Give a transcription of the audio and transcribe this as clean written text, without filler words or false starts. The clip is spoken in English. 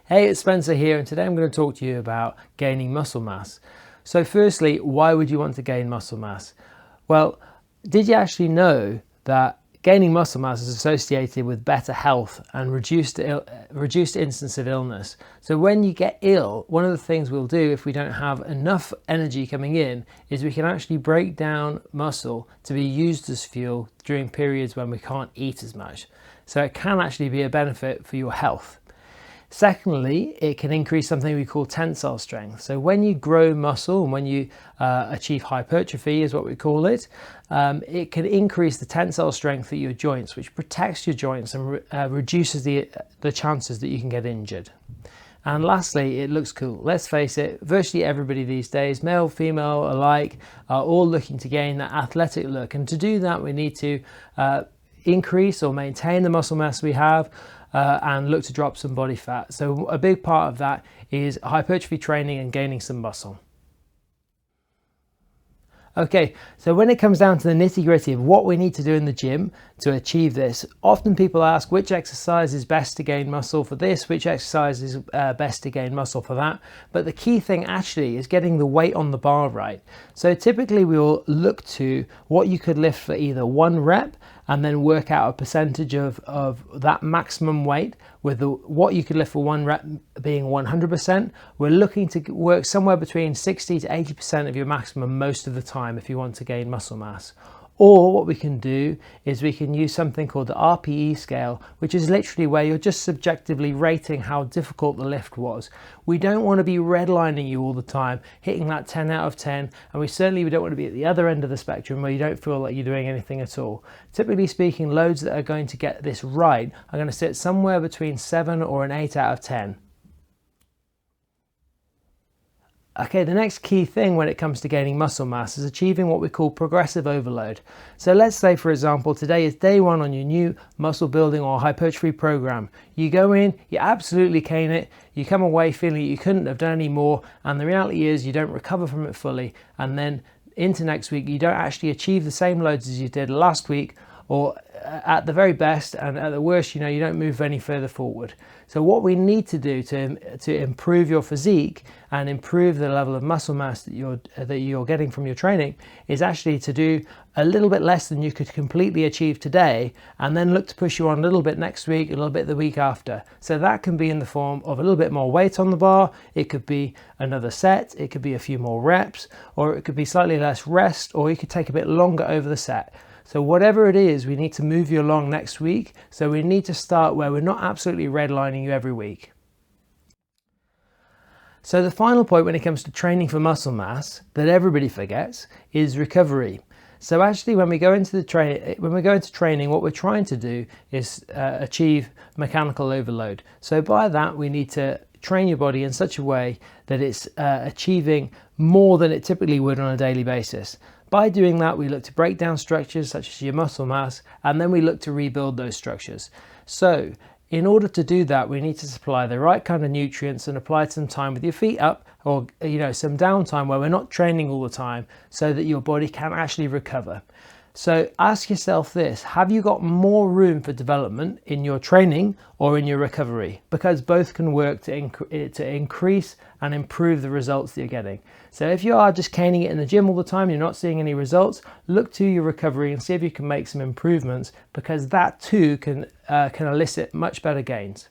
Hey, it's Spencer here, and today I'm going to talk to you about gaining muscle mass. So firstly, why would you want to gain muscle mass? Well, did you actually know that gaining muscle mass is associated with better health and reduced instance of illness? So when you get ill, one of the things we'll do if we don't have enough energy coming in is we can actually break down muscle to be used as fuel during periods when we can't eat as much. So it can actually be a benefit for your health. Secondly, it can increase something we call tensile strength. So when you grow muscle and when you achieve hypertrophy is what we call it, it can increase the tensile strength of your joints, which protects your joints and reduces the chances that you can get injured. And lastly, it looks cool. Let's face it, virtually everybody these days, male, female alike, are all looking to gain that athletic look. And to do that, we need to increase or maintain the muscle mass we have, and look to drop some body fat. So a big part of that is hypertrophy training and gaining some muscle. Okay, so when it comes down to the nitty-gritty of what we need to do in the gym to achieve this, often people ask which exercise is best to gain muscle for this, which exercise is best to gain muscle for that. But the key thing actually is getting the weight on the bar right. So typically we will look to what you could lift for either one rep and then work out a percentage of that maximum weight, with what you could lift for one rep being 100%. We're looking to work somewhere between 60 to 80% of your maximum most of the time if you want to gain muscle mass. Or what we can do is we can use something called the RPE scale, which is literally where you're just subjectively rating how difficult the lift was. We don't want to be redlining you all the time, hitting that 10 out of 10, and we certainly don't want to be at the other end of the spectrum where you don't feel like you're doing anything at all. Typically speaking, loads that are going to get this right are going to sit somewhere between 7 or an 8 out of 10. Okay, the next key thing when it comes to gaining muscle mass is achieving what we call progressive overload. So let's say, for example, today is day one on your new muscle building or hypertrophy program. You go in, you absolutely cane it, you come away feeling you couldn't have done any more, and the reality is you don't recover from it fully, and then into next week you don't actually achieve the same loads as you did last week, or at the very best, and at the worst, you don't move any further forward. So what we need to do to improve your physique and improve the level of muscle mass that you're getting from your training is actually to do a little bit less than you could completely achieve today, and then look to push you on a little bit next week, a little bit the week after. So that can be in the form of a little bit more weight on the bar, it could be another set, it could be a few more reps, or it could be slightly less rest, or you could take a bit longer over the set. So whatever it is, we need to move you along next week. So we need to start where we're not absolutely redlining you every week. So the final point when it comes to training for muscle mass that everybody forgets is recovery. So actually when we go into training, what we're trying to do is achieve mechanical overload. So by that, we need to train your body in such a way that it's achieving more than it typically would on a daily basis. By doing that, we look to break down structures such as your muscle mass, and then we look to rebuild those structures. So in order to do that, we need to supply the right kind of nutrients and apply some time with your feet up, or some downtime where we're not training all the time, so that your body can actually recover. So ask yourself this: have you got more room for development in your training or in your recovery? Because both can work to increase and improve the results that you're getting. So if you are just caning it in the gym all the time, you're not seeing any results, look to your recovery and see if you can make some improvements, because that too can elicit much better gains.